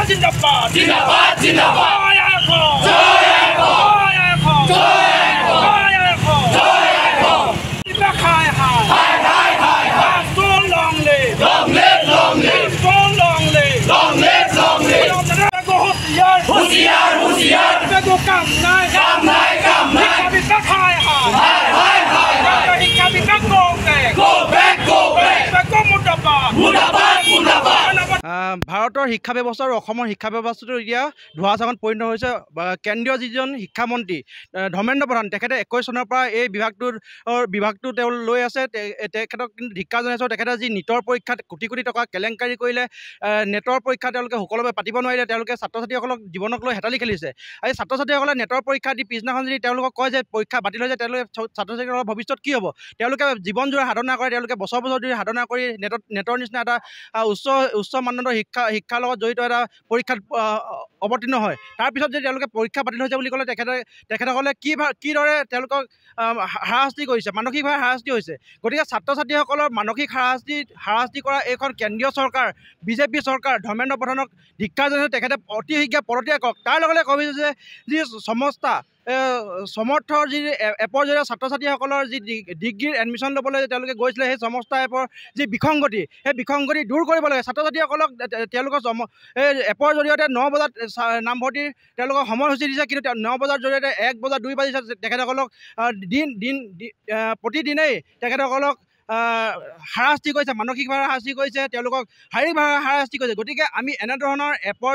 জিন্দাবাদ জিন্দাবাদ জিন্দাবাদ জয় এখন জয় এখন জয় এখন জয় এখন জয় এখন জয় এখন কিবা খাই খাই হাই হাই হাই হাই so long live long live so long live long live বেগো হুঁশিয়ার হুঁশিয়ার হুঁশিয়ার বেগো কাম নাই কাম নাই শিক্ষা খাই খাই হাই হাই হাই হাই শিক্ষা বিকাশ go back বেগো মুৰ্দাবাদ মুৰ্দাবাদ মুৰ্দাবাদ ভাৰতৰ শিক্ষা ব্যৱস্থা আৰু অসমৰ শিক্ষা ব্যৱস্থাটো এতিয়া ধোঁৱাচাঙত পৰিণত হৈছে কেন্দ্ৰীয় যিজন শিক্ষামন্ত্ৰী ধৰ্মেন্দ্ৰ প্ৰধান তেখেতে 21 চনৰ পৰা এই বিভাগটো তেওঁ লৈ আছে তেখেতক কিন্তু ধিক্কাৰ জনাইছোঁ তেখেতে যি নিটৰ পৰীক্ষাত কোটি কোটি টকা কেলেংকাৰী কৰিলে নেটৰ পৰীক্ষা তেওঁলোকে সুকলমে পাতিব নোৱাৰিলে তেওঁলোকে ছাত্ৰ ছাত্ৰীসকলক জীৱনক লৈ হেতালি খেলিছে আৰু এই ছাত্ৰ ছাত্ৰীসকলে নেটৰ পৰীক্ষা দি পিছদিনাখন যদি তেওঁলোকক কয় যে পৰীক্ষা বাতিল হৈ যায় তেওঁলোকে ছাত্ৰ ছাত্ৰীসকলৰ ভৱিষ্যত কি হ'ব তেওঁলোকে জীৱনজোৰা সাধনা কৰে তেওঁলোকে বছৰ বছৰ ধৰি সাধনা কৰি নেটৰ নিচিনা এটা উচ্চ মানদণ্ডৰ শিক্ষাৰ লগত জড়িত এটা পৰীক্ষাত অৱতীৰ্ণ হয় তাৰপিছত যদি তেওঁলোকে পৰীক্ষা বাতিল হৈছে বুলি ক'লে তেখেতসকলে কিদৰে তেওঁলোকক হাৰাশাস্তি কৰিছে মানসিকভাৱে হাৰাশাস্তি হৈছে গতিকে ছাত্ৰ ছাত্ৰীসকলৰ মানসিক হাৰাশাস্তি কৰা এইখন কেন্দ্ৰীয় চৰকাৰ বিজেপি চৰকাৰ ধৰ্মেন্দ্ৰ প্ৰধানক ধিক্কাৰ জনাইছে তেখেতে অতি শীঘ্ৰে পদত্যাগ কৰক তাৰ লগে লগে ক'ব যে যি সমৰ্থৰ যি এপৰ জৰিয়তে ছাত্ৰ ছাত্ৰীসকলৰ যি ডিগ্ৰীৰ এডমিশ্যন ল'বলৈ তেওঁলোকে গৈছিলে সেই সমস্ত এপৰ যি বিসংগতি সেই বিসংগতি দূৰ কৰিব লাগে ছাত্ৰ ছাত্ৰীসকলক তেওঁলোকৰ এই এপৰ জৰিয়তে 9 বজাত নামভৰ্তিৰ তেওঁলোকক সময়সূচী দিছে কিন্তু 9 বজাৰ জৰিয়তে 1 বজা 2 বাজিছে তেখেতসকলক প্ৰতিদিনেই তেখেতসকলক হাৰাশাস্তি কৰিছে মানসিকভাৱে হাৰাশাস্তি কৰিছে তেওঁলোকক শাৰীৰিকভাৱে হাৰাশাস্তি কৰিছে গতিকে আমি এনেধৰণৰ এপৰ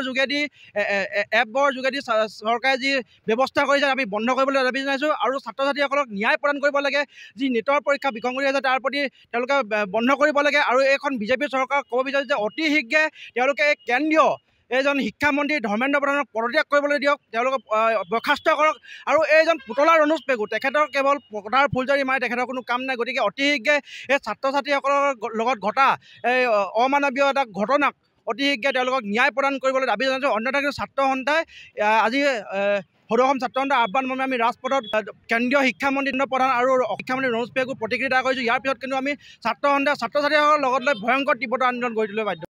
যোগেদি চৰকাৰে যি ব্যৱস্থা কৰিছে আমি বন্ধ কৰিবলৈ দাবী জনাইছোঁ আৰু ছাত্ৰ ছাত্ৰীসকলক ন্যায় প্ৰদান কৰিব লাগে যি নেটৰ পৰীক্ষা বিসংগতি আছে তাৰ প্ৰতি তেওঁলোকে বন্ধ কৰিব লাগে আৰু এইখন বিজেপি চৰকাৰক ক'ব বিচাৰিছে যে অতি শীঘ্ৰে তেওঁলোকে কেন্দ্ৰীয় এইজন শিক্ষামন্ত্ৰী ধৰ্মেন্দ্ৰ প্ৰধানক পদত্যাগ কৰিবলৈ দিয়ক তেওঁলোকক বৰ্খাস্ত কৰক আৰু এইজন পুতলা ৰনোজ পেগু তেখেতৰ কেৱল পতাৰ ফুলজাৰি মাৰে তেখেতৰ কোনো কাম নাই গতিকে অতি শীঘ্ৰে এই ছাত্ৰ ছাত্ৰীসকলৰ লগত ঘটা এই অমানৱীয় এটা ঘটনাক অতি শীঘ্ৰে তেওঁলোকক ন্যায় প্ৰদান কৰিবলৈ দাবী জনাইছোঁ অন্যথা কিন্তু ছাত্ৰ সন্থাই আজি সদৌ অসম ছাত্ৰ সন্থাৰ আহ্বান মৰ্মে আমি ৰাজপথত কেন্দ্ৰীয় শিক্ষামন্ত্ৰী প্ৰধান আৰু শিক্ষামন্ত্ৰী ৰনোজ পেগুক প্ৰতিক্ৰিয়া কৰিছোঁ ইয়াৰ পিছত কিন্তু আমি ছাত্ৰ ছাত্ৰীসকলৰ লগত লৈ ভয়ংকৰ তীব্ৰতা আন্দোলন গঢ়ি তুলিবলৈ বাধ্য